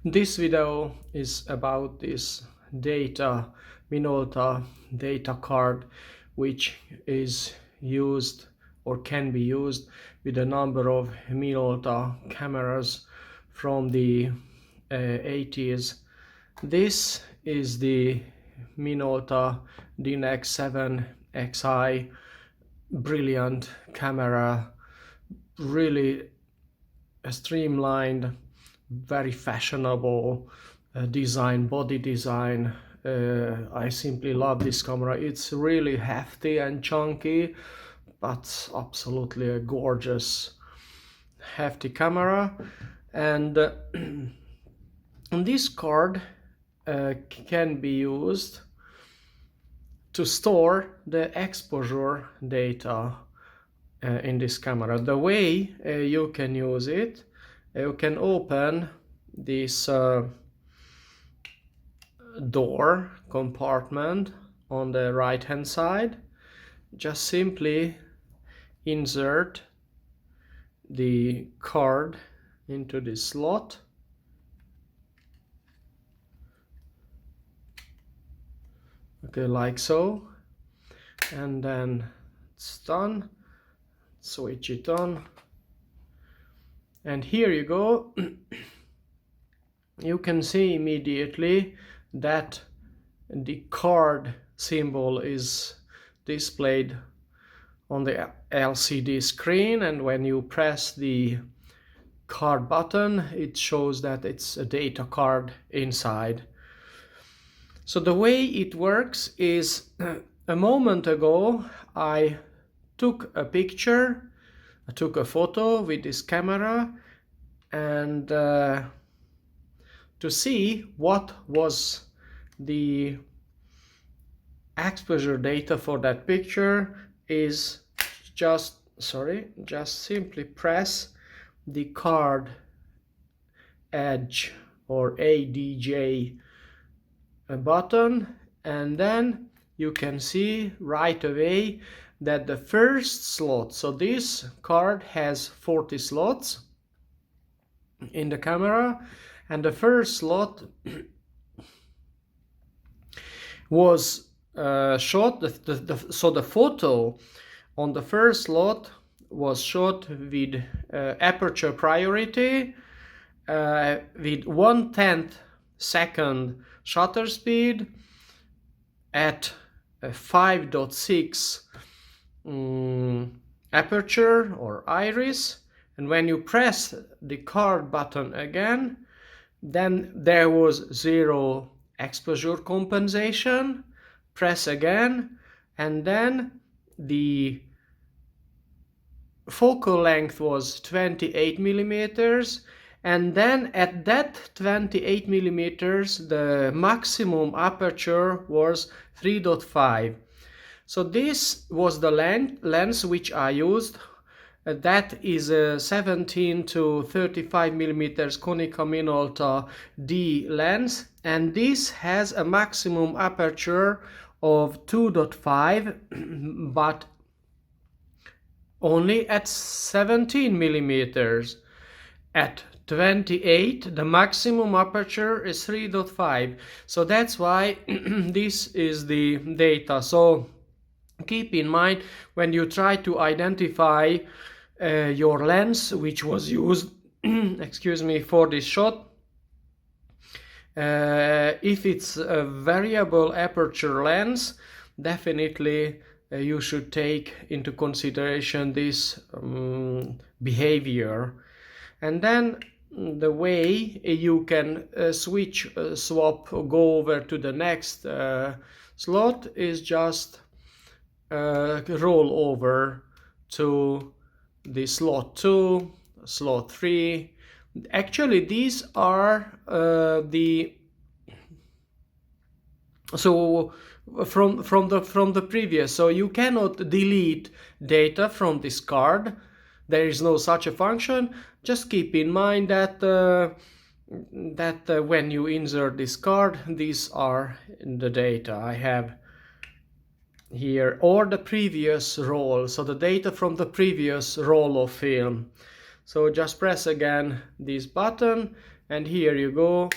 This video is about this data Minolta data card, which is used or can be used with a number of Minolta cameras from the 80s. This is the Minolta Dynax 7XI, brilliant camera, really streamlined, very fashionable design, body design. I simply love this camera. It's really hefty and chunky, but absolutely a gorgeous hefty camera. And this card can be used to store the exposure data in this camera. The way you can use it, you can open this door compartment on the right hand side. Just simply insert the card into this slot. Okay, like so. And then it's done. Switch it on. And here you go. You can see immediately that the card symbol is displayed on the LCD screen, and when you press the card button, it shows that it's a data card inside. So the way it works is, a moment ago I took a picture, I took a photo with this camera, and to see what was the exposure data for that picture is just simply press the card edge or ADJ button, and then you can see right away that the first slot, so this card has 40 slots in the camera, and the first slot was shot, so the photo on the first slot was shot with aperture priority, with 1/10 second shutter speed at 5.6 aperture or iris. And when you press the card button again, then there was 0 exposure compensation. Press again, and then the focal length was 28 millimeters, and then at that 28 millimeters the maximum aperture was 3.5. So this was the lens which I used. That is a 17 to 35 millimeters Konica Minolta D lens, and this has a maximum aperture of 2.5, but only at 17 millimeters. At 28 the maximum aperture is 3.5, so that's why this is the data. So keep in mind when you try to identify your lens which was used excuse me, for this shot, if it's a variable aperture lens, definitely you should take into consideration this behavior. And then the way you can swap, go over to the next slot is just roll over to the slot 2, slot 3. Actually these are from the previous, so you cannot delete data from this card. There is no such a function. Just keep in mind that when you insert this card, these are the data I have here, or the previous roll, so the data from the previous roll of film. So just press again this button, and here you go,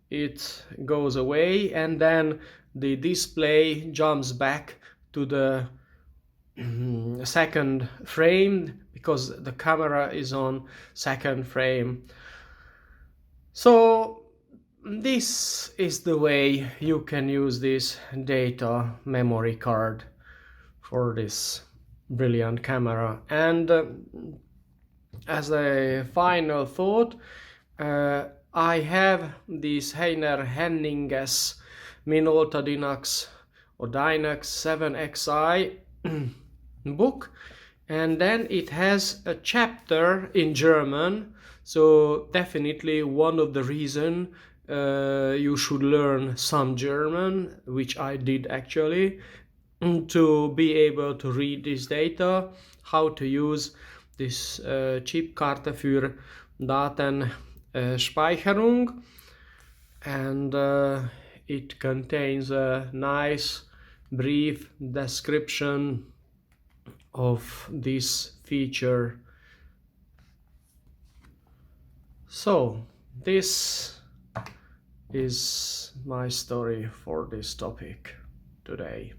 it goes away, and then the display jumps back to the second frame because the camera is on second frame. So this is the way you can use this data memory card for this brilliant camera. And as a final thought, I have this Heiner Henninges Minolta Dynax or Dynax 7XI book, and then it has a chapter in German, so definitely one of the reason you should learn some German, which I did actually, to be able to read this data, how to use this Chipkarte für Datenspeicherung, and it contains a nice brief description of this feature. So this is my story for this topic today.